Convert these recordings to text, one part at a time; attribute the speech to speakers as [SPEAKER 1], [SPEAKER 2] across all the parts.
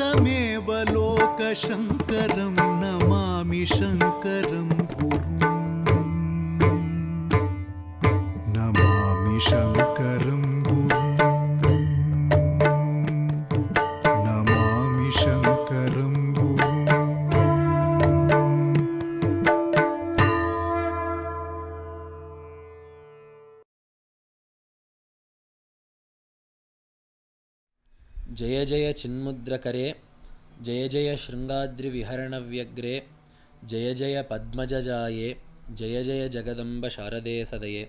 [SPEAKER 1] तमेव लोकशङ्करं नमामि शङ्करं गुरुं नमामि शङ्करं गुरुं नमामि शङ्करं गुरुं।
[SPEAKER 2] जय जय चिन्मुद्रकरे जय जय शृङ्गाद्रिविहरणव्यग्रे जय जय पद्मजजाये जय जय जगदम्ब शारदे सदये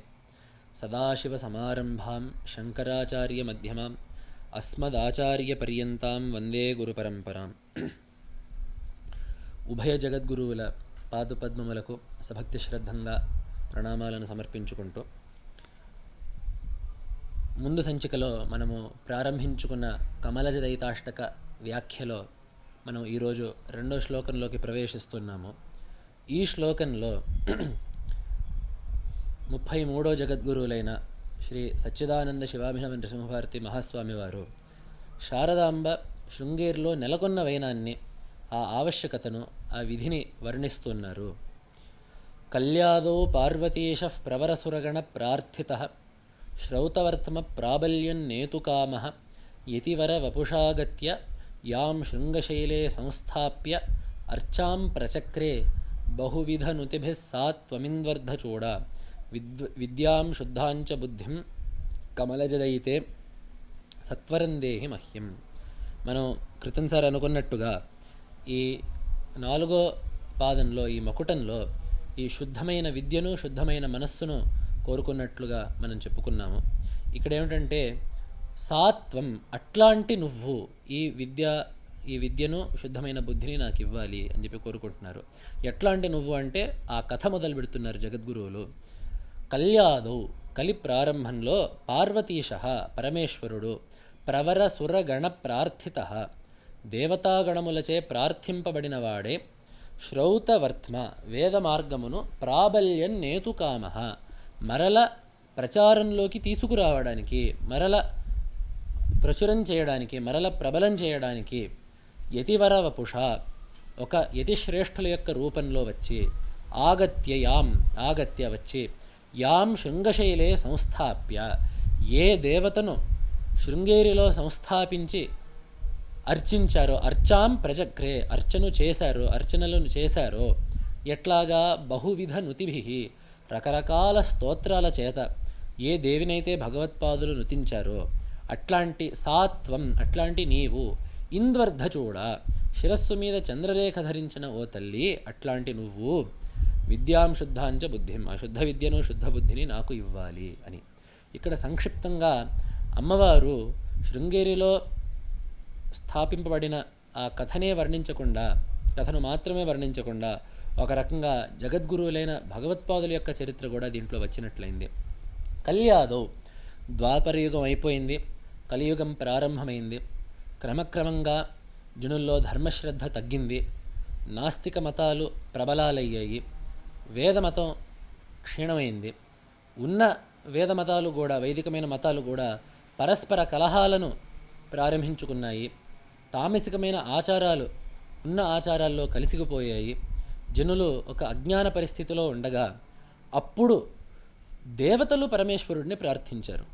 [SPEAKER 2] सदाशिवसमारम्भां शङ्कराचार्यमध्यमाम् अस्मदाचार्यपर्यन्तां वन्दे गुरुपरम्पराम्। ఉభయ జగద్గురువుల పాదపద్మములకు సభక్తి శ్రద్ధంగా ప్రణామాలను సమర్పించుకుంటూ ముందు సంచికలో మనము ప్రారంభించుకున్న కమలజదయితాష్టక వ్యాఖ్యలో మనం ఈరోజు రెండో శ్లోకంలోకి ప్రవేశిస్తున్నాము. ఈ శ్లోకంలో 33వ జగద్గురువులైన శ్రీ సచ్చిదానంద శివాభినవ నృసింహభారతి మహాస్వామి వారు శారదాంబ శృంగేరిలో నెలకొన్న వైనాన్ని, ఆ ఆవశ్యకతను, ఆ విధిని వర్ణిస్తున్నారు. కళ్యాదో పార్వతీశ ప్రవరసురగణ ప్రార్థితః శ్రౌతవర్తమ ప్రాబల్యన్నేతుకామః యతివర వపుషాగత్య యాం శృంగశైలే సంస్థాప్య అర్చాం ప్రచక్రే బహువిధనుతిభిః సా త్వమింద్వర్ధచూడ విద్యాం శుద్ధాంచ బుద్ధిం కమలజదయితే సత్వరం దేహి మహ్యం. మనం క్రితం సార్ అనుకున్నట్టుగా ఈ 4వ పాదంలో, ఈ మకుటంలో ఈ శుద్ధమైన విద్యను, శుద్ధమైన మనస్సును కోరుకున్నట్లుగా మనం చెప్పుకున్నాము. ఇక్కడ ఏమిటంటే సాత్వం, అట్లాంటి నువ్వు ఈ విద్యను, శుద్ధమైన బుద్ధిని నాకు ఇవ్వాలి అని చెప్పి కోరుకుంటున్నారు. ఎట్లాంటి నువ్వు అంటే ఆ కథ మొదలు పెడుతున్నారు జగద్గురువులు. కళ్యాదౌ, కలి ప్రారంభంలో, పార్వతీశ పరమేశ్వరుడు, ప్రవర సురగణ ప్రార్థిత దేవతాగణములచే ప్రార్థింపబడినవాడే, శ్రౌతవర్త్మ వేద మార్గమును ప్రాబల్యన్నేతుకామః మరల ప్రచారంలోకి తీసుకురావడానికి, మరల ప్రచురం చేయడానికి, మరల ప్రబలం చేయడానికి, యతివర వపుష ఒక యతిశ్రేష్ఠుల యొక్క రూపంలో వచ్చి, ఆగత్య వచ్చి, యాం శృంగశైలే సంస్థాప్య ఏ దేవతను శృంగేరిలో సంస్థాపించి అర్చించారో, అర్చాం ప్రచక్రే అర్చనలను చేశారో, ఎట్లాగా బహువిధ నుతిభిః రకరకాల స్తోత్రాల చేత ఏ దేవినైతే భగవత్పాదులు నుతించారో అట్లాంటి సాత్వం, అట్లాంటి నీవు, ఇంద్వర్ధచూడ శిరస్సు మీద చంద్రరేఖ ధరించిన ఓ తల్లి, అట్లాంటి నువ్వు విద్యాం శుద్ధాంచ బుద్ధిం, ఆ శుద్ధ విద్యను, శుద్ధ బుద్ధిని నాకు ఇవ్వాలి అని. ఇక్కడ సంక్షిప్తంగా అమ్మవారు శృంగేరిలో స్థాపింపబడిన ఆ కథను మాత్రమే వర్ణించకుండా ఒక రకంగా జగద్గురువులైన భగవత్పాదుల యొక్క చరిత్ర కూడా దీంట్లో వచ్చినట్లయింది. కళ్యాదో, ద్వాపరయుగం అయిపోయింది, కలియుగం ప్రారంభమైంది. క్రమక్రమంగా జనుల్లో ధర్మశ్రద్ధ తగ్గింది, నాస్తిక మతాలు ప్రబలాలయ్యాయి, వేదమతం క్షీణమైంది. ఉన్న వేదమతాలు కూడా, వైదికమైన మతాలు కూడా పరస్పర కలహాలను ప్రారంభించుకున్నాయి. తామసికమైన ఆచారాలు ఉన్న ఆచారాల్లో కలిసిపోయాయి. జనులు ఒక అజ్ఞాన పరిస్థితిలో ఉండగా అప్పుడు దేవతలు పరమేశ్వరుడిని ప్రార్థించారు.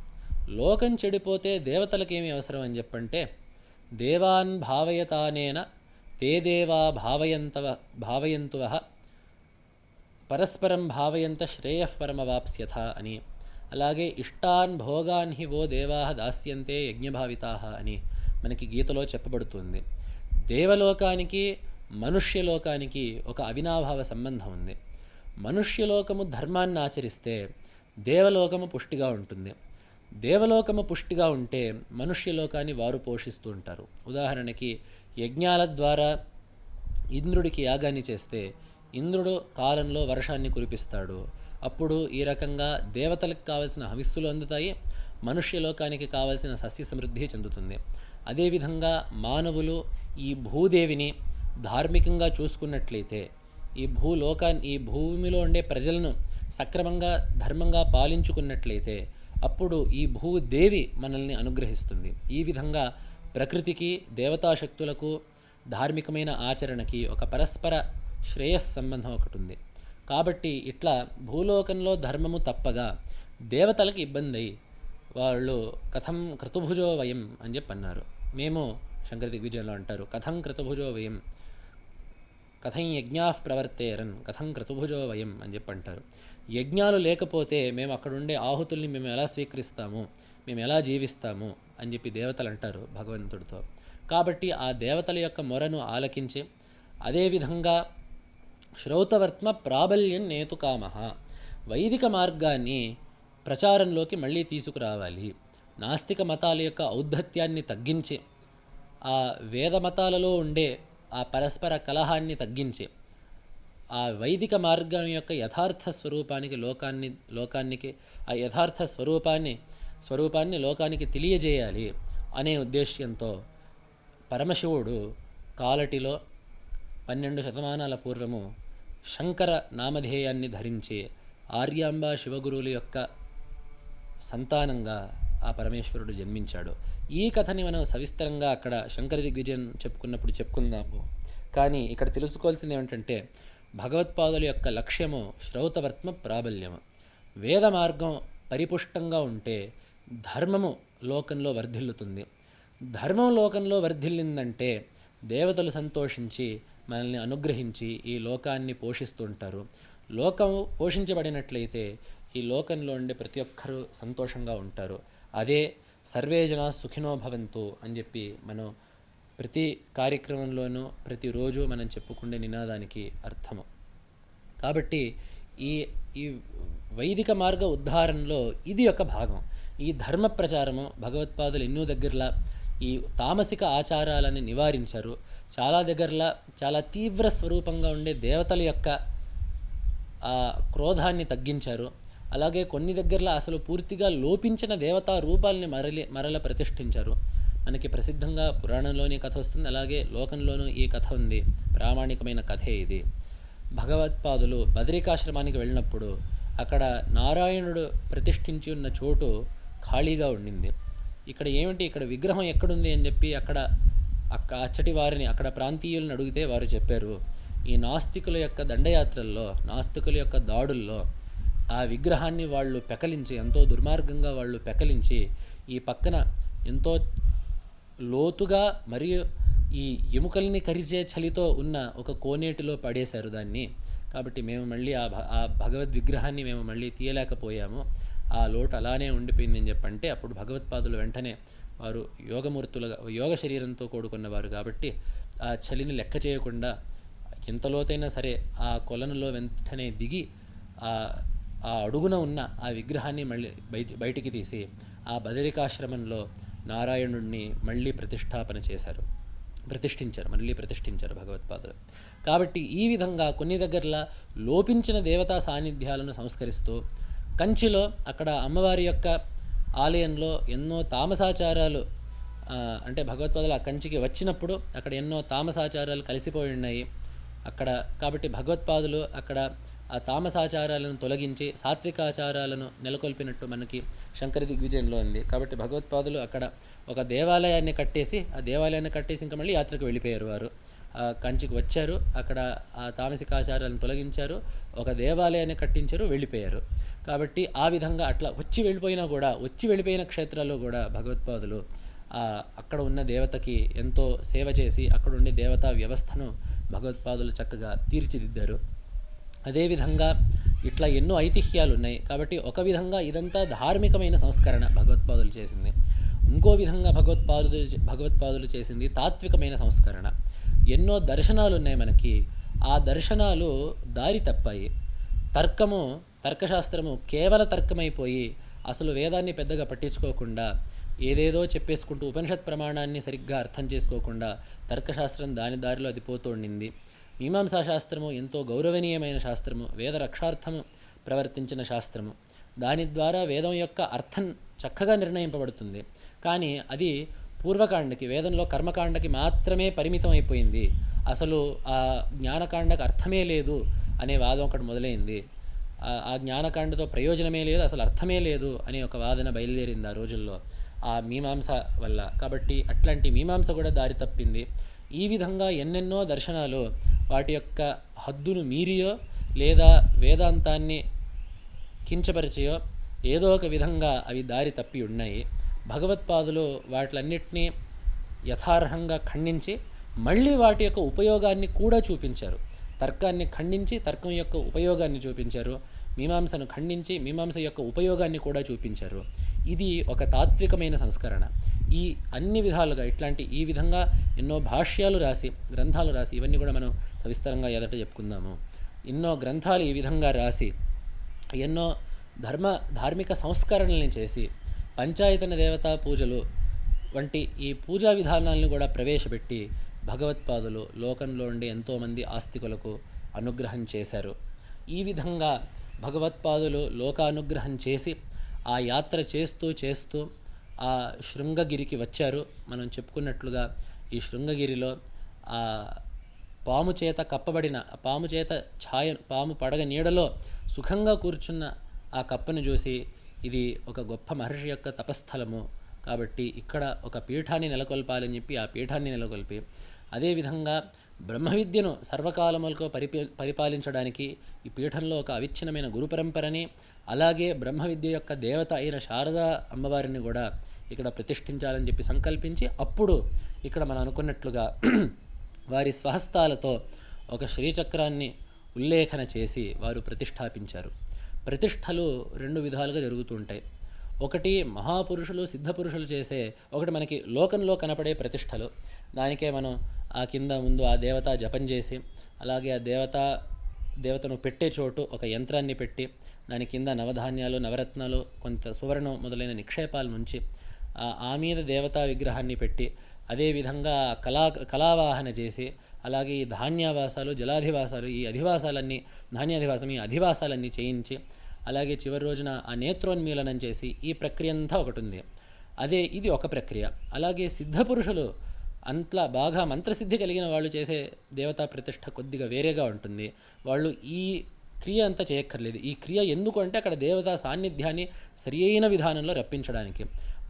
[SPEAKER 2] లోకం చెడిపోతే దేవతలకేమి అవసరం అని చెప్పంటే, దేవాన్ భావయతానేన తే దేవా భావయంతువః పరస్పరం భావయంత శ్రేయః పరమవాప్స్యథ అని, అలాగే ఇష్టాన్ భోగాన్ హి వో దేవాః దాస్యంతే యజ్ఞభావితాః అని మనకి గీతలో చెప్పబడుతుంది. దేవలోకానికి, మనుష్యలోకానికి ఒక అవినాభావ సంబంధం ఉంది. మనుష్యలోకము ధర్మాన్ని ఆచరిస్తే దేవలోకము పుష్టిగా ఉంటుంది. దేవలోకము పుష్టిగా ఉంటే మనుష్యలోకాన్ని వారు పోషిస్తూ ఉంటారు. ఉదాహరణకి యజ్ఞాల ద్వారా ఇంద్రుడికి యాగాన్ని చేస్తే ఇంద్రుడు కాలంలో వర్షాన్ని కురిపిస్తాడు. అప్పుడు ఈ రకంగా దేవతలకు కావలసిన హవిస్సులు అందుతాయి, మనుష్యలోకానికి కావలసిన సస్య సమృద్ధి చెందుతుంది. అదేవిధంగా మానవులు ఈ భూదేవిని ధార్మికంగా చూసుకున్నట్లయితే, ఈ భూమిలో ఉండే ప్రజలను సక్రమంగా ధర్మంగా పాలించుకున్నట్లయితే అప్పుడు ఈ భూదేవి మనల్ని అనుగ్రహిస్తుంది. ఈ విధంగా ప్రకృతికి, దేవతాశక్తులకు ధార్మికమైన ఆచరణకి ఒక పరస్పర శ్రేయస్ సంబంధం ఒకటి ఉంది. కాబట్టి ఇట్లా భూలోకంలో ధర్మము తప్పగా దేవతలకు ఇబ్బంది అయ్యి వాళ్ళు కథం క్రతుభుజో వయం అని చెప్పి అన్నారు. మేము శంకర దిగ్విజయంలో అంటారు, కథం క్రతుభుజో వయం, కథం యజ్ఞా ప్రవర్తేరన్, కథం క్రతుభుజో వయం అని చెప్పి అంటారు. యజ్ఞాలు లేకపోతే మేము అక్కడ ఉండే ఆహుతుల్ని మేము ఎలా స్వీకరిస్తాము, మేము ఎలా జీవిస్తాము అని చెప్పి దేవతలు అంటారు భగవంతుడితో. కాబట్టి ఆ దేవతల యొక్క మొరను ఆలకించి అదేవిధంగా శ్రౌతవర్త్మ ప్రాబల్యం నేతుకామః, వైదిక మార్గాన్ని ప్రచారంలోకి మళ్ళీ తీసుకురావాలి. నాస్తిక మతాల యొక్క ఔద్ధత్యాన్ని తగ్గించి ఆ వేద మతాలలో ఉండే ఆ పరస్పర కలహాన్ని తగ్గించి ఆ వైదిక మార్గం యొక్క యథార్థ స్వరూపానికి లోకానికి ఆ యథార్థ స్వరూపాన్ని లోకానికి తెలియజేయాలి అనే ఉద్దేశ్యంతో పరమశివుడు కాలటిలో 12 శతమానాల పూర్వము శంకర నామధేయాన్ని ధరించి ఆర్యాంబ శివగురువుల యొక్క సంతానంగా ఆ పరమేశ్వరుడు జన్మించాడు. ఈ కథని మనం సవిస్తరంగా అక్కడ శంకర దిగ్విజయం చెప్పుకున్నప్పుడు చెప్పుకుందాము. కానీ ఇక్కడ తెలుసుకోవాల్సింది ఏమిటంటే భగవత్పాదుల యొక్క లక్ష్యము శ్రౌతవర్త్మ ప్రాబల్యము. వేద మార్గం పరిపుష్టంగా ఉంటే ధర్మము లోకంలో వర్ధిల్లుతుంది. ధర్మం లోకంలో వర్ధిల్లిందంటే దేవతలు సంతోషించి మనల్ని అనుగ్రహించి ఈ లోకాన్ని పోషిస్తుంటారు. లోకం పోషించబడినట్లయితే ఈ లోకంలో ఉండే ప్రతి ఒక్కరూ సంతోషంగా ఉంటారు. అదే సర్వే జనా సుఖినో భవంతు అని చెప్పి మనం ప్రతి కార్యక్రమంలోనూ ప్రతిరోజు మనం చెప్పుకునే నినాదానికి అర్థము. కాబట్టి ఈ ఈ వైదిక మార్గ ఉద్ధారణలో ఇది ఒక భాగం. ఈ ధర్మ ప్రచారము భగవత్పాదులు ఎన్నో దగ్గరలా ఈ తామసిక ఆచారాలని నివారించారు. చాలా దగ్గరలా చాలా తీవ్ర స్వరూపంగా ఉండే దేవతల యొక్క క్రోధాన్ని తగ్గించారు. అలాగే కొన్ని దగ్గరలో అసలు పూర్తిగా లోపించిన దేవతా రూపాలని మరల ప్రతిష్ఠించారు. మనకి ప్రసిద్ధంగా పురాణంలోని కథ వస్తుంది, అలాగే లోకంలోనూ ఈ కథ ఉంది. ప్రామాణికమైన కథే ఇది. భగవత్పాదులు బదరికాశ్రమానికి వెళ్ళినప్పుడు అక్కడ నారాయణుడు ప్రతిష్ఠించి ఉన్న చోటు ఖాళీగా ఉండింది. ఇక్కడ ఏమిటి, ఇక్కడ విగ్రహం ఎక్కడుంది అని చెప్పి అచ్చటి వారిని అక్కడ ప్రాంతీయులను అడిగితే వారు చెప్పారు, ఈ నాస్తికుల యొక్క దండయాత్రల్లో నాస్తికుల యొక్క దాడుల్లో ఆ విగ్రహాన్ని వాళ్ళు పెకలించి ఎంతో దుర్మార్గంగా వాళ్ళు పెకలించి ఈ పక్కన ఎంతో లోతుగా మరియు ఈ ఎముకల్ని కరిచే చలితో ఉన్న ఒక కోనేటిలో పడేశారు దాన్ని. కాబట్టి మేము మళ్ళీ ఆ భగవద్ విగ్రహాన్ని మేము మళ్ళీ తీయలేకపోయాము, ఆ లోటు అలానే ఉండిపోయిందని చెప్పంటే అప్పుడు భగవత్పాదులు వెంటనే వారు యోగమూర్తులుగా యోగ శరీరంతో కూడుకున్నవారు కాబట్టి ఆ చలిని లెక్క చేయకుండా ఎంత లోతైనా సరే ఆ కొలనులో వెంటనే దిగి ఆ అడుగున ఉన్న ఆ విగ్రహాన్ని మళ్ళీ బయటికి తీసి ఆ బదరికాశ్రమంలో నారాయణుడిని మళ్ళీ ప్రతిష్ఠించారు భగవత్పాదులు. కాబట్టి ఈ విధంగా కొన్ని దగ్గరలా లోపించిన దేవతా సాన్నిధ్యాలను సంస్కరిస్తూ కంచిలో అక్కడ అమ్మవారి యొక్క ఆలయంలో ఎన్నో తామసాచారాలు అంటే భగవత్పాదులు ఆ కంచికి వచ్చినప్పుడు అక్కడ ఎన్నో తామసాచారాలు కలిసిపోయి ఉన్నాయి అక్కడ. కాబట్టి భగవత్పాదులు అక్కడ ఆ తామసాచారాలను తొలగించి సాత్వికాచారాలను నెలకొల్పినట్టు మనకి శంకర దిగ్విజయంలో ఉంది. కాబట్టి భగవత్పాదులు అక్కడ ఒక దేవాలయాన్ని కట్టేసి ఇంకా మళ్ళీ యాత్రకు వెళ్ళిపోయారు. వారు కంచికి వచ్చారు, అక్కడ ఆ తామసికాచారాలను తొలగించారు, ఒక దేవాలయాన్ని కట్టించారు, వెళ్ళిపోయారు. కాబట్టి ఆ విధంగా అట్లా వచ్చి వెళ్ళిపోయిన క్షేత్రాల్లో కూడా భగవత్పాదులు అక్కడ ఉన్న దేవతకి ఎంతో సేవ చేసి అక్కడ ఉండే దేవతా వ్యవస్థను భగవత్పాదులు చక్కగా తీర్చిదిద్దారు. అదేవిధంగా ఇట్లా ఎన్నో ఐతిహ్యాలు ఉన్నాయి. కాబట్టి ఒక విధంగా ఇదంతా ధార్మికమైన సంస్కరణ భగవత్పాదులు చేసింది. ఇంకో విధంగా భగవత్పాదులు చేసింది తాత్వికమైన సంస్కరణ. ఎన్నో దర్శనాలు ఉన్నాయి మనకి, ఆ దర్శనాలు దారి తప్పాయి. తర్కశాస్త్రము కేవల తర్కమైపోయి అసలు వేదాన్ని పెద్దగా పట్టించుకోకుండా ఏదేదో చెప్పేసుకుంటూ ఉపనిషత్ ప్రమాణాన్ని సరిగ్గా అర్థం చేసుకోకుండా తర్కశాస్త్రం దాని దారిలో అది పోతూ ఉండింది. మీమాంసా శాస్త్రము ఎంతో గౌరవనీయమైన శాస్త్రము, వేద రక్షార్థము ప్రవర్తించిన శాస్త్రము. దాని ద్వారా వేదం యొక్క అర్థం చక్కగా నిర్ణయింపబడుతుంది. కానీ అది పూర్వకాండకి వేదంలో కర్మకాండకి మాత్రమే పరిమితం అయిపోయింది. అసలు ఆ జ్ఞానకాండకు అర్థమే లేదు అనే వాదం ఒకటి మొదలైంది. ఆ జ్ఞానకాండతో ప్రయోజనమే లేదు, అసలు అర్థమే లేదు అనే ఒక వాదన బయలుదేరింది ఆ రోజుల్లో ఆ మీమాంస వల్ల. కాబట్టి అట్లాంటి మీమాంస కూడా దారి తప్పింది. ఈ విధంగా ఎన్నెన్నో దర్శనాలు వాటి యొక్క హద్దును మీరియో లేదా వేదాంతాన్ని కించపరిచయో ఏదో ఒక విధంగా అవి దారి తప్పి ఉన్నాయి. భగవత్పాదులు వాటిలన్నిటినీ యథార్హంగా ఖండించి మళ్ళీ వాటి యొక్క ఉపయోగాన్ని కూడా చూపించారు. తర్కాన్ని ఖండించి తర్కం యొక్క ఉపయోగాన్ని చూపించారు, మీమాంసను ఖండించి మీమాంస యొక్క ఉపయోగాన్ని కూడా చూపించారు. ఇది ఒక తాత్వికమైన సంస్కరణ. ఈ అన్ని విధాలుగా ఈ విధంగా ఎన్నో భాష్యాలు రాసి గ్రంథాలు రాసి, ఇవన్నీ కూడా మనం సవిస్తరంగా ఎదట చెప్పుకుందాము, ఎన్నో గ్రంథాలు ఈ విధంగా రాసి ఎన్నో ధార్మిక సంస్కరణల్ని చేసి పంచాయతన దేవతా పూజలు వంటి ఈ పూజా విధానాలను కూడా ప్రవేశపెట్టి భగవత్పాదులు లోకంలో ఉండే ఎంతోమంది ఆస్తికులకు అనుగ్రహం చేశారు. ఈ విధంగా భగవత్పాదులు లోకానుగ్రహం చేసి ఆ యాత్ర చేస్తూ చేస్తూ ఆ శృంగగిరికి వచ్చారు. మనం చెప్పుకున్నట్లుగా ఈ శృంగగిరిలో ఆ పాము చేత కప్పబడిన పాము చేత పాము పడగ నీడలో సుఖంగా కూర్చున్న ఆ కప్పను చూసి ఇది ఒక గొప్ప మహర్షి యొక్క తపస్థలము కాబట్టి ఇక్కడ ఒక పీఠాన్ని నెలకొల్పాలని చెప్పి ఆ పీఠాన్ని నెలకొల్పి, అదేవిధంగా బ్రహ్మ విద్యను సర్వకాలములకు పరిపాలించడానికి ఈ పీఠంలో ఒక అవిచ్ఛిన్నమైన గురు పరంపరని, అలాగే బ్రహ్మ విద్య యొక్క దేవత అయిన శారదా అమ్మవారిని కూడా ఇక్కడ ప్రతిష్ఠించాలని చెప్పి సంకల్పించి, అప్పుడు ఇక్కడ మనం అనుకున్నట్లుగా వారి స్వహస్తాలతో ఒక శ్రీచక్రాన్ని ఉల్లేఖన చేసి వారు ప్రతిష్ఠాపించారు. ప్రతిష్టలు రెండు విధాలుగా జరుగుతూ ఉంటాయి. ఒకటి మహాపురుషులు సిద్ధపురుషులు చేసే, ఒకటి మనకి లోకంలో కనపడే ప్రతిష్టలు. దానికే మనం ఆ కింద ముందు ఆ దేవత జపం చేసి, అలాగే ఆ దేవతను పెట్టే చోటు ఒక యంత్రాన్ని పెట్టి దాని కింద నవధాన్యాలు నవరత్నాలు కొంత సువర్ణం మొదలైన నిక్షేపాల నుంచి ఆ మీద దేవతా విగ్రహాన్ని పెట్టి, అదేవిధంగా కళావాహన చేసి, అలాగే ఈ ధాన్యావాసాలు జలాధివాసాలు ఈ అధివాసాలన్నీ ధాన్యాధివాసం ఈ అధివాసాలన్నీ చేయించి, అలాగే చివరి రోజున ఆ నేత్రోన్మీలనం చేసి ఈ ప్రక్రియ అంతా ఒకటి ఉంది. ఇది ఒక ప్రక్రియ. అలాగే సిద్ధపురుషులు అంతలా బాగా మంత్రసిద్ధి కలిగిన వాళ్ళు చేసే దేవతా ప్రతిష్ఠ కొద్దిగా వేరేగా ఉంటుంది. వాళ్ళు ఈ క్రియ అంతా చేయక్కర్లేదు. ఈ క్రియ ఎందుకు అంటే అక్కడ దేవతా సాన్నిధ్యాన్ని సరి అయిన విధానంలో రప్పించడానికి.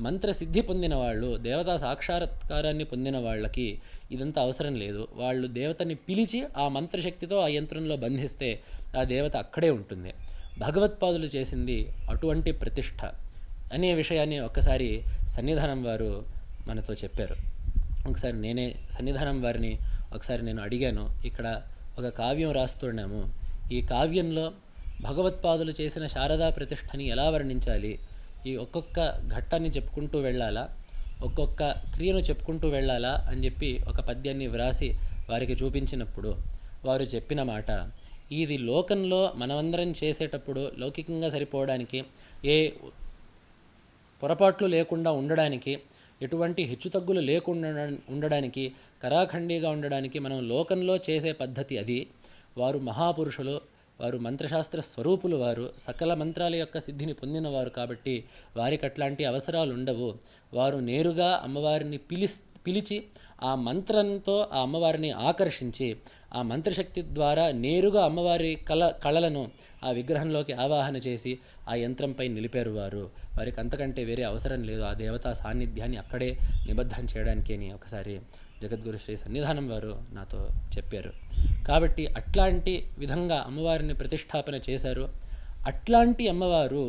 [SPEAKER 2] మంత్రసిద్ధి పొందిన వాళ్ళు, దేవతా సాక్షాత్కారాన్ని పొందిన వాళ్ళకి ఇదంతా అవసరం లేదు. వాళ్ళు దేవతని పిలిచి ఆ మంత్రశక్తితో ఆ యంత్రంలో బంధిస్తే ఆ దేవత అక్కడే ఉంటుంది. భగవత్పాదులు చేసింది అటువంటి ప్రతిష్ఠ అనే విషయాన్ని ఒక్కసారి సన్నిధానం వారు మనతో చెప్పారు. ఒకసారి నేనే సన్నిధానం వారిని నేను అడిగాను, ఇక్కడ ఒక కావ్యం రాస్తున్నాము, ఈ కావ్యంలో భగవత్పాదులు చేసిన శారదా ప్రతిష్టని ఎలా వర్ణించాలి, ఈ ఒక్కొక్క ఘట్టాన్ని చెప్పుకుంటూ వెళ్ళాలా, ఒక్కొక్క క్రియను చెప్పుకుంటూ వెళ్ళాలా అని చెప్పి ఒక పద్యాన్ని వ్రాసి వారికి చూపించినప్పుడు వారు చెప్పిన మాట, ఇది లోకంలో మనమందరం చేసేటప్పుడు లౌకికంగా సరిపోవడానికి, ఏ పొరపాట్లు లేకుండా ఉండడానికి, ఎటువంటి హెచ్చుతగ్గులు లేకుండా ఉండడానికి, కరాఖండిగా ఉండడానికి మనం లోకంలో చేసే పద్ధతి అది. వారు మహాపురుషులు, వారు మంత్రశాస్త్ర స్వరూపులు, వారు సకల మంత్రాల యొక్క సిద్ధిని పొందినవారు కాబట్టి వారికి అట్లాంటి అవసరాలు ఉండవు. వారు నేరుగా అమ్మవారిని పిలిచి ఆ మంత్రంతో ఆ అమ్మవారిని ఆకర్షించి ఆ మంత్రశక్తి ద్వారా నేరుగా అమ్మవారి కళలను ఆ విగ్రహంలోకి ఆవాహన చేసి ఆ యంత్రంపై నిలిపారు. వారికి అంతకంటే వేరే అవసరం లేదు. ఆ దేవతా సాన్నిధ్యాన్ని అక్కడే నిబద్ధం చేయడానికి అని ఒకసారి జగద్గురు శ్రీ సన్నిధానం వారు నాతో చెప్పారు. కాబట్టి అట్లాంటి విధంగా అమ్మవారిని ప్రతిష్టాపన చేశారు. అట్లాంటి అమ్మవారు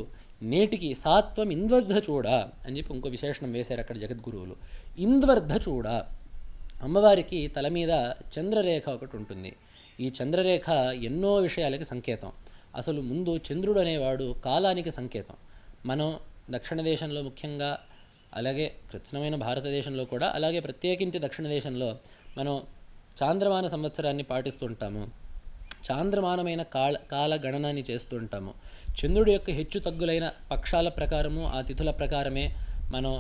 [SPEAKER 2] నేటికి సాత్వం ఇంద్వర్ధ చూడ అని చెప్పి ఇంకో విశేషణం వేశారు అక్కడ జగద్గురువులు. ఇంద్వర్ధ చూడ, అమ్మవారికి తల మీద చంద్రరేఖ ఒకటి ఉంటుంది. ఈ చంద్రరేఖ ఎన్నో విషయాలకి సంకేతం. అసలు ముందు చంద్రుడు అనేవాడు కాలానికి సంకేతం. మనం దక్షిణ దేశంలో ముఖ్యంగా, అలాగే కృత్స్నమైన భారతదేశంలో కూడా, అలాగే ప్రత్యేకించి దక్షిణ దేశంలో మనం చాంద్రమాన సంవత్సరాన్ని పాటిస్తుంటాము. చాంద్రమానమైన కాల గణనాన్ని చేస్తుంటాము. చంద్రుడి యొక్క హెచ్చు తగ్గులైన పక్షాల ప్రకారము ఆ తిథుల ప్రకారమే మనం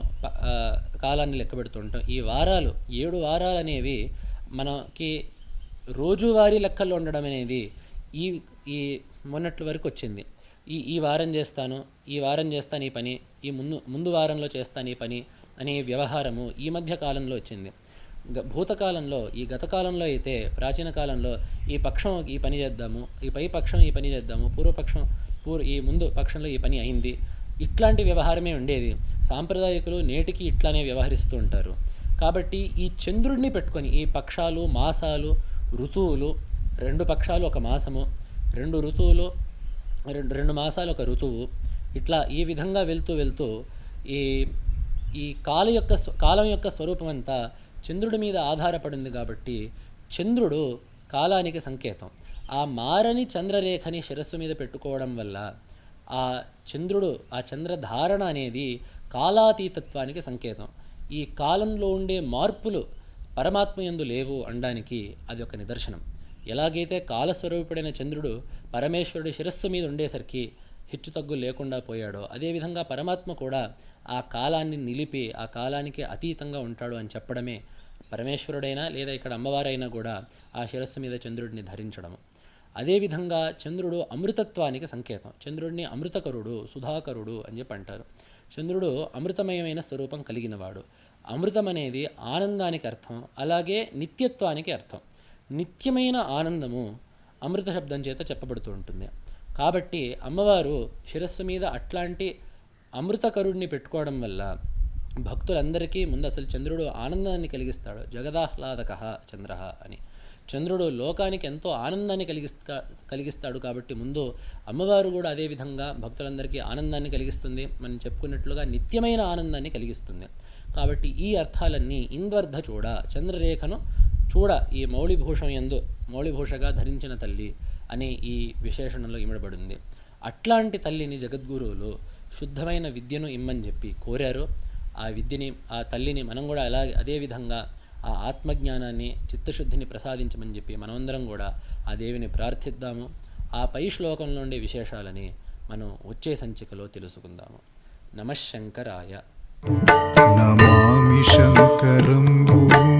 [SPEAKER 2] కాలాన్ని లెక్కబెడుతుంటాం. ఈ వారాలు 7 వారాలు అనేవి మనకి రోజువారీ లెక్కల్లో ఉండడం అనేది ఈ మొన్నటి వరకు వచ్చింది. ఈ వారం చేస్తాను, ఈ వారం చేస్తాను ఈ పని, ఈ ముందు వారంలో చేస్తాను ఈ పని అనే వ్యవహారము ఈ మధ్య కాలంలో వచ్చింది. భూతకాలంలో, ఈ గతకాలంలో అయితే ప్రాచీన కాలంలో ఈ పక్షం ఈ పని చేద్దాము, ఈ పై పక్షం ఈ పని చేద్దాము, పూర్వపక్షం ఈ ముందు పక్షంలో ఈ పని అయింది, ఇట్లాంటి వ్యవహారమే ఉండేది. సాంప్రదాయకులు నేటికి ఇట్లానే వ్యవహరిస్తూ ఉంటారు. కాబట్టి ఈ చంద్రుడిని పెట్టుకొని ఈ పక్షాలు, మాసాలు, ఋతువులు, 2 పక్షాలు ఒక మాసము, 2 ఋతువులు, 2 మాసాలు ఒక ఋతువు, ఇట్లా ఈ విధంగా వెళ్తూ వెళ్తూ ఈ ఈ కాలం యొక్క స్వరూపం అంతా చంద్రుడి మీద ఆధారపడింది. కాబట్టి చంద్రుడు కాలానికి సంకేతం. ఆ మారని చంద్రరేఖని శిరస్సు మీద పెట్టుకోవడం వల్ల ఆ చంద్రుడు, ఆ చంద్రధారణ అనేది కాలాతీతత్వానికి సంకేతం. ఈ కాలంలో ఉండే మార్పులు పరమాత్మ యందు లేవు అనడానికి అది ఒక నిదర్శనం. ఎలాగైతే కాలస్వరూపుడైన చంద్రుడు పరమేశ్వరుడి శిరస్సు మీద ఉండేసరికి హెచ్చుతగ్గు లేకుండా పోయాడో, అదేవిధంగా పరమాత్మ కూడా ఆ కాలాన్ని నిలిపి ఆ కాలానికి అతీతంగా ఉంటాడు అని చెప్పడమే పరమేశ్వరుడైనా లేదా ఇక్కడ అమ్మవారైనా కూడా ఆ శిరస్సు మీద చంద్రుడిని ధరించడము. అదేవిధంగా చంద్రుడు అమృతత్వానికి సంకేతం. చంద్రుడిని అమృతకరుడు, సుధాకరుడు అని చెప్పి అంటారు. చంద్రుడు అమృతమయమైన స్వరూపం కలిగినవాడు. అమృతం అనేది ఆనందానికి అర్థం, అలాగే నిత్యత్వానికి అర్థం. నిత్యమైన ఆనందము అమృత శబ్దం చేత చెప్పబడుతూ ఉంటుంది. కాబట్టి అమ్మవారు శిరస్సు మీద అట్లాంటి అమృతకరుడిని పెట్టుకోవడం వల్ల భక్తులందరికీ ముందు అసలు చంద్రుడు ఆనందాన్ని కలిగిస్తాడు. జగదాహ్లాదక చంద్ర అని. చంద్రుడు లోకానికి ఎంతో ఆనందాన్ని కలిగిస్తాడు. కాబట్టి ముందు అమ్మవారు కూడా అదేవిధంగా భక్తులందరికీ ఆనందాన్ని కలిగిస్తుంది. మనం చెప్పుకున్నట్లుగా నిత్యమైన ఆనందాన్ని కలిగిస్తుంది. కాబట్టి ఈ అర్థాలన్నీ ఇంద్వర్ధ చూడ, చంద్రరేఖను చూడ, ఈ మౌళిభూషగా ధరించిన తల్లి అనే ఈ విశేషణంలో ఇమిడబడింది. అట్లాంటి తల్లిని జగద్గురువులు శుద్ధమైన విద్యను ఇమ్మని చెప్పి కోరారు. ఆ తల్లిని మనం కూడా అదేవిధంగా ఆ ఆత్మజ్ఞానాన్ని, చిత్తశుద్ధిని ప్రసాదించమని చెప్పి మనమందరం కూడా ఆ దేవిని ప్రార్థిద్దాము. ఆ పై శ్లోకంలో ఉండే విశేషాలని మనం వచ్చే సంచికలో తెలుసుకుందాము. నమఃశంకరాయ.
[SPEAKER 1] నమామి శంకరం గురుం.